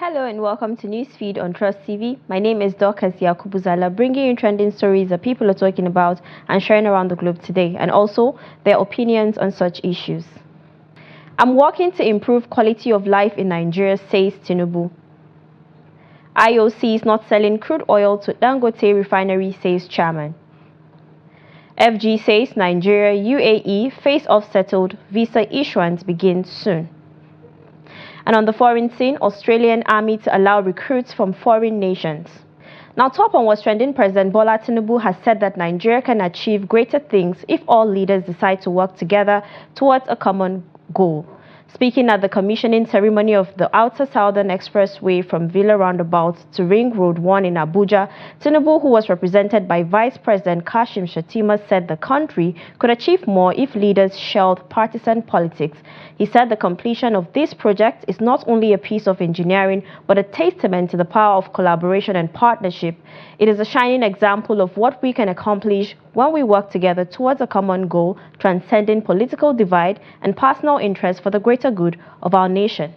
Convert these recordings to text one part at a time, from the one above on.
Hello and welcome to NEWSFEED on Trust TV. My name is Dorcas Yakubu, Zallah, bringing you trending stories that people are talking about and sharing around the globe today, and also their opinions on such issues. I'm working to improve quality of life in Nigeria, says Tinubu. IOC is not selling crude oil to Dangote refinery, says chairman. FG says Nigeria, UAE face-off settled, visa issuance begins soon. And on the foreign scene, Australian army to allow recruits from foreign nations. Now, top on what's trending, President Bola Tinubu has said that Nigeria can achieve greater things if all leaders decide to work together towards a common goal. Speaking at the commissioning ceremony of the Outer Southern Expressway from Villa Roundabout to Ring Road 1 in Abuja, Tinubu, who was represented by Vice President Kashim Shettima, said the country could achieve more if leaders shelved partisan politics. He said the completion of this project is not only a piece of engineering, but a testament to the power of collaboration and partnership. It is a shining example of what we can accomplish when we work together towards a common goal, transcending political divide and personal interest for the greater good of our nation.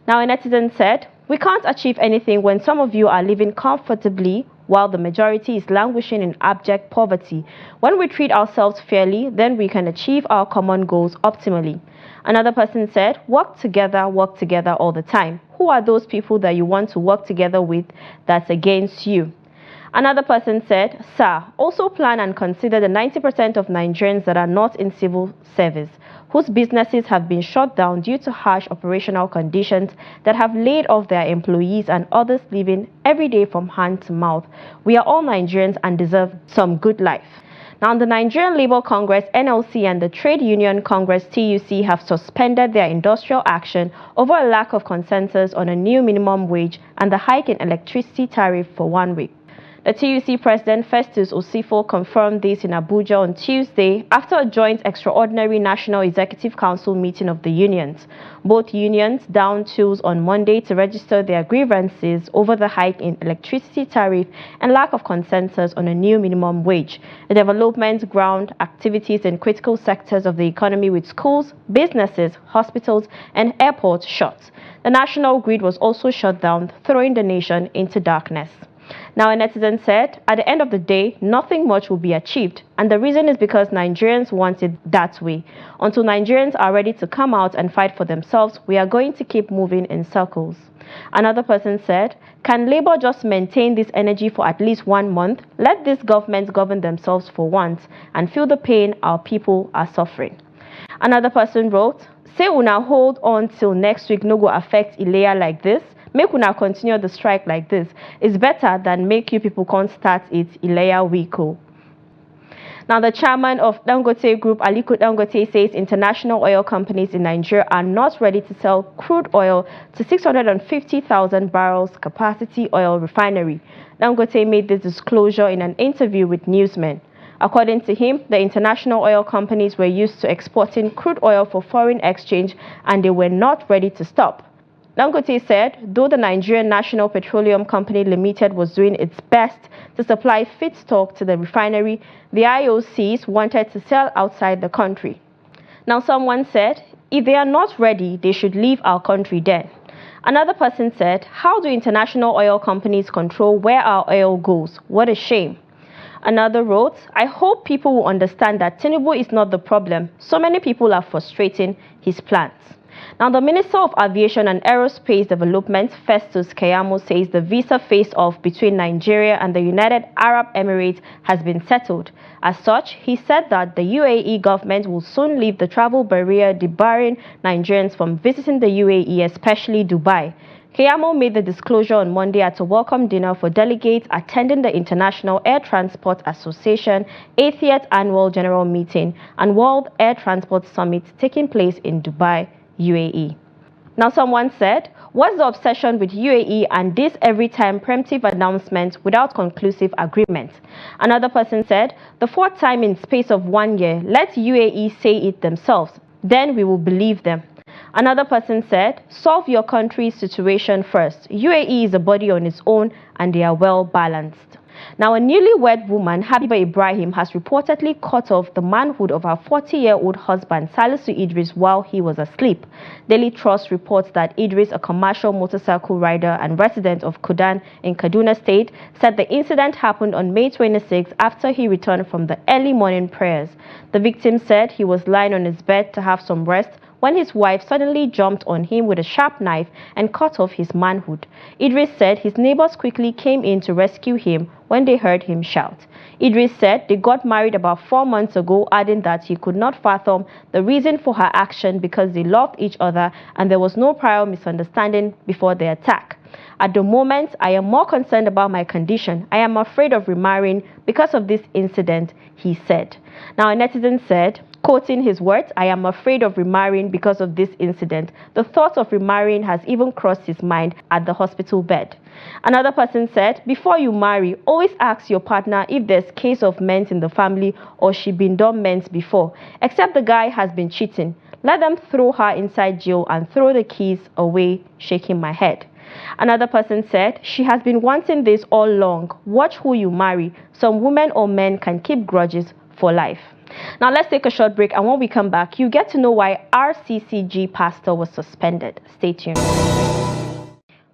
Now, a netizen said, "We can't achieve anything when some of you are living comfortably while the majority is languishing in abject poverty. When we treat ourselves fairly, then we can achieve our common goals optimally." Another person said, work together all the time. Who are those people that you want to work together with that's against you? Another person said, "Sir, also plan and consider the 90% of Nigerians that are not in civil service, whose businesses have been shut down due to harsh operational conditions, that have laid off their employees and others living every day from hand to mouth. We are all Nigerians and deserve some good life." Now, the Nigerian Labour Congress (NLC) and the Trade Union Congress (TUC) have suspended their industrial action over a lack of consensus on a new minimum wage and the hike in electricity tariff for 1 week. The TUC President Festus Osifo confirmed this in Abuja on Tuesday after a joint extraordinary National Executive Council meeting of the unions. Both unions downed tools on Monday to register their grievances over the hike in electricity tariff and lack of consensus on a new minimum wage. The development ground activities in critical sectors of the economy with schools, businesses, hospitals, and airports shut. The national grid was also shut down, throwing the nation into darkness. Now, a netizen said, at the end of the day, nothing much will be achieved, and the reason is because Nigerians want it that way. Until Nigerians are ready to come out and fight for themselves, we are going to keep moving in circles. Another person said, can Labour just maintain this energy for at least 1 month? Let these governments govern themselves for once and feel the pain our people are suffering. Another person wrote, say una hold on till next week no go affect Ilea like this. Make una continue the strike like this. It's better than make you people can't start it Ilea weeko. Now, the chairman of Dangote Group, Aliko Dangote, says international oil companies in Nigeria are not ready to sell crude oil to 650,000 barrels capacity oil refinery. Dangote made this disclosure in an interview with newsmen. According to him, the international oil companies were used to exporting crude oil for foreign exchange and they were not ready to stop. Dangote said, though the Nigerian National Petroleum Company Limited was doing its best to supply feedstock to the refinery, the IOCs wanted to sell outside the country. Now, someone said, if they are not ready, they should leave our country then. Another person said, how do international oil companies control where our oil goes? What a shame. Another wrote, I hope people will understand that Tinubu is not the problem. So many people are frustrating his plans. Now, the Minister of Aviation and Aerospace Development, Festus Keyamo, says the visa face-off between Nigeria and the United Arab Emirates has been settled. As such, he said that the UAE government will soon lift the travel barrier debarring Nigerians from visiting the UAE, especially Dubai. Keyamo made the disclosure on Monday at a welcome dinner for delegates attending the International Air Transport Association 80th Annual General Meeting and World Air Transport Summit taking place in Dubai, UAE. Now, someone said, what's the obsession with UAE and this every time preemptive announcement without conclusive agreement? Another person said, the fourth time in space of 1 year, let UAE say it themselves, then we will believe them. Another person said, solve your country's situation first. UAE is a body on its own and they are well balanced. Now, a newlywed woman, Habiba Ibrahim, has reportedly cut off the manhood of her 40-year-old husband, Salisu Idris, while he was asleep. Daily Trust reports that Idris, a commercial motorcycle rider and resident of Kudan in Kaduna State, said the incident happened on May 26 after he returned from the early morning prayers. The victim said he was lying on his bed to have some rest when his wife suddenly jumped on him with a sharp knife and cut off his manhood. Idris said his neighbors quickly came in to rescue him when they heard him shout. Idris said they got married about 4 months ago, adding that he could not fathom the reason for her action because they loved each other and there was no prior misunderstanding before the attack. At the moment, I am more concerned about my condition. I am afraid of remarrying because of this incident, he said. Now, a netizen said, quoting his words, "I am afraid of remarrying because of this incident. The thought of remarrying has even crossed his mind at the hospital bed." Another person said, "Before you marry, always ask your partner if there's case of men's in the family or she been done men's before. Except the guy has been cheating. Let them throw her inside jail and throw the keys away," shaking my head. Another person said, "She has been wanting this all along. Watch who you marry. Some women or men can keep grudges for life." Now let's take a short break, and when we come back, you get to know why RCCG pastor was suspended. Stay tuned.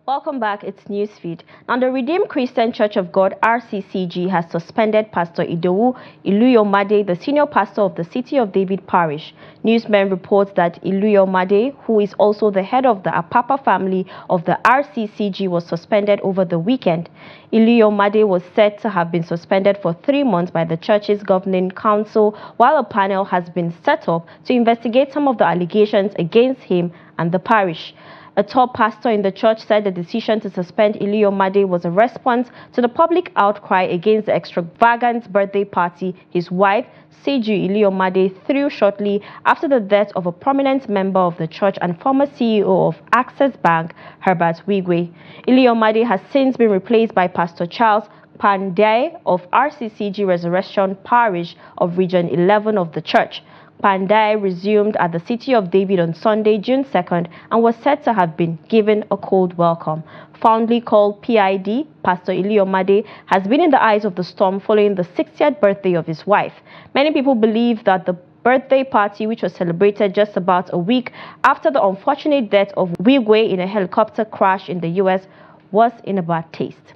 Welcome back, it's Newsfeed. Now, the Redeemed Christian Church of God, RCCG, has suspended Pastor Idowu Iluyomade, the senior pastor of the City of David Parish. Newsmen report that Iluyomade, who is also the head of the Apapa family of the RCCG, was suspended over the weekend. Iluyomade was said to have been suspended for 3 months by the church's governing council, while a panel has been set up to investigate some of the allegations against him and the parish. A top pastor in the church said the decision to suspend Iluyomade was a response to the public outcry against the extravagant birthday party his wife, Seju Iluyomade, threw shortly after the death of a prominent member of the church and former CEO of Access Bank, Herbert Wigwe. Iluyomade has since been replaced by Pastor Charles Pandai of RCCG Resurrection Parish of Region 11 of the church. Pandai resumed at the City of David on Sunday, June 2nd, and was said to have been given a cold welcome. Fondly called PID, Pastor Iluyomade has been in the eyes of the storm following the 60th birthday of his wife. Many people believe that the birthday party, which was celebrated just about a week after the unfortunate death of Wigwe in a helicopter crash in the US, was in a bad taste.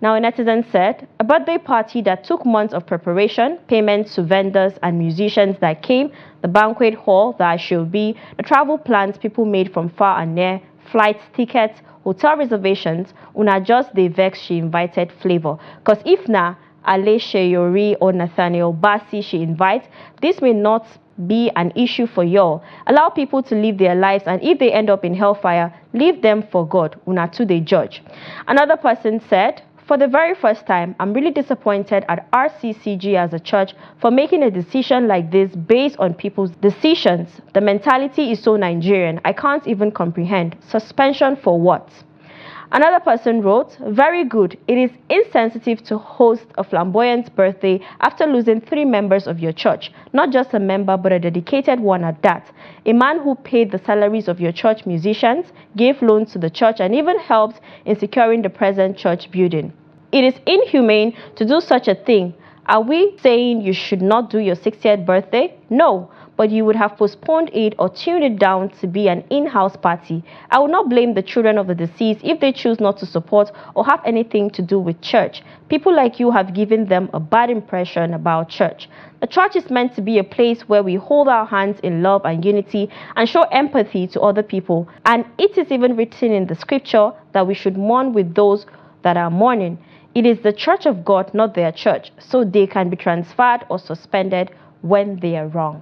Now, a netizen said, "A birthday party that took months of preparation, payments to vendors and musicians that came, the banquet hall that I should be, the travel plans people made from far and near, flights, tickets, hotel reservations, una just the vex she invited flavor. Cause if na Ale Sheyori or Nathaniel Bassi she invites, this may not be an issue for y'all. Allow people to live their lives, and if they end up in hellfire, leave them for God. Una to they judge." Another person said, "For the very first time, I'm really disappointed at RCCG as a church for making a decision like this based on people's decisions. The mentality is so Nigerian. I can't even comprehend. Suspension for what?" Another person wrote, "Very good. It is insensitive to host a flamboyant birthday after losing 3 members of your church. Not just a member, but a dedicated one at that. A man who paid the salaries of your church musicians, gave loans to the church, and even helped in securing the present church building. It is inhumane to do such a thing. Are we saying you should not do your 60th birthday? No, but you would have postponed it or tuned it down to be an in-house party. I will not blame the children of the deceased if they choose not to support or have anything to do with church. People like you have given them a bad impression about church. The church is meant to be a place where we hold our hands in love and unity and show empathy to other people. And it is even written in the scripture that we should mourn with those that are mourning. It is the church of God, not their church, so they can be transferred or suspended when they are wrong."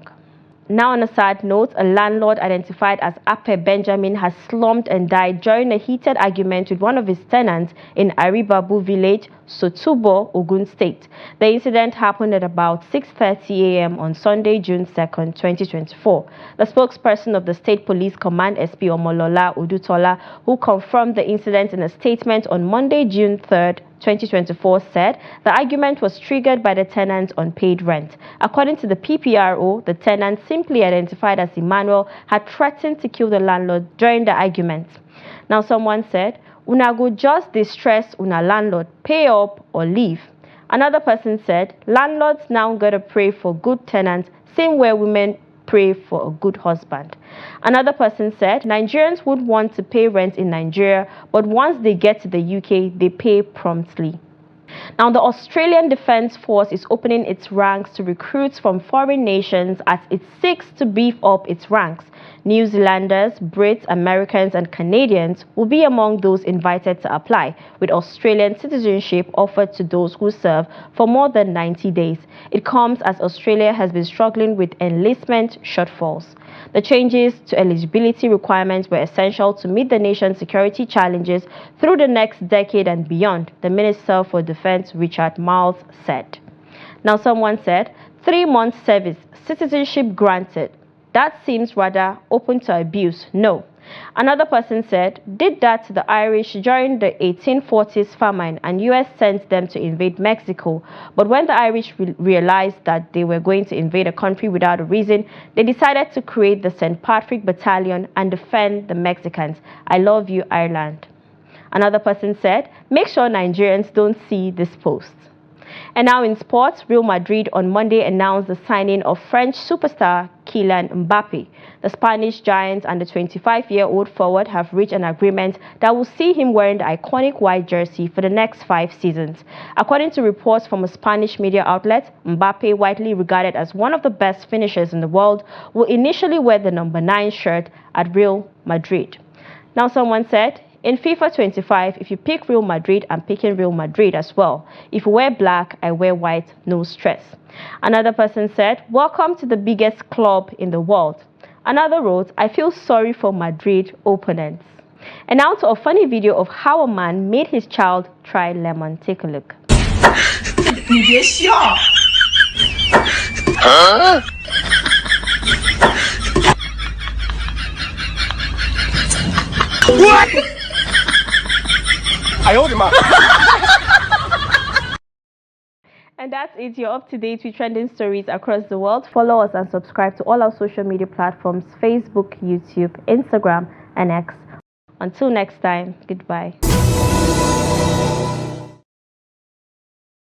Now, on a sad note, a landlord identified as Ape Benjamin has slumped and died during a heated argument with one of his tenants in Aribabu village, Sotubo, Ogun State. The incident happened at about 6:30 a.m. on Sunday, June 2nd, 2024. The spokesperson of the State Police Command, SP Omolola Udutola, who confirmed the incident in a statement on Monday, June 3rd, 2024, said the argument was triggered by the tenant's unpaid rent. According to the PPRO, the tenant, simply identified as Emmanuel, had threatened to kill the landlord during the argument. Now, someone said, "Una go just distress una landlord, pay up or leave." Another person said, landlords now gotta pray for good tenants, same way women pray for a good husband. Another person said, Nigerians would want to pay rent in Nigeria, but once they get to the UK, they pay promptly. Now, the Australian Defence Force is opening its ranks to recruits from foreign nations as it seeks to beef up its ranks. New Zealanders, Brits, Americans and Canadians will be among those invited to apply, with Australian citizenship offered to those who serve for more than 90 days. It comes as Australia has been struggling with enlistment shortfalls. The changes to eligibility requirements were essential to meet the nation's security challenges through the next decade and beyond, the Minister for Defense, Richard Marles, said. Now, someone said, 3 months service, citizenship granted. That seems rather open to abuse. No. Another person said, did that to the Irish during the 1840s famine and US sent them to invade Mexico. But when the Irish realized that they were going to invade a country without a reason, they decided to create the St. Patrick Battalion and defend the Mexicans. I love you, Ireland. Another person said, make sure Nigerians don't see this post. And now in sports, Real Madrid on Monday announced the signing of French superstar Kylian Mbappe. The Spanish giants and the 25-year-old forward have reached an agreement that will see him wearing the iconic white jersey for the next 5 seasons. According to reports from a Spanish media outlet, Mbappe, widely regarded as one of the best finishers in the world, will initially wear the number 9 shirt at Real Madrid. Now, someone said, in FIFA 25, if you pick Real Madrid, I'm picking Real Madrid as well. If you wear black, I wear white, no stress. Another person said, welcome to the biggest club in the world. Another wrote, I feel sorry for Madrid opponents. And now to a funny video of how a man made his child try lemon. Take a look. Huh? What? And that's it. You're up to date with trending stories across the world. Follow us and subscribe to all our social media platforms: Facebook, YouTube, Instagram, and X. Until next time, goodbye.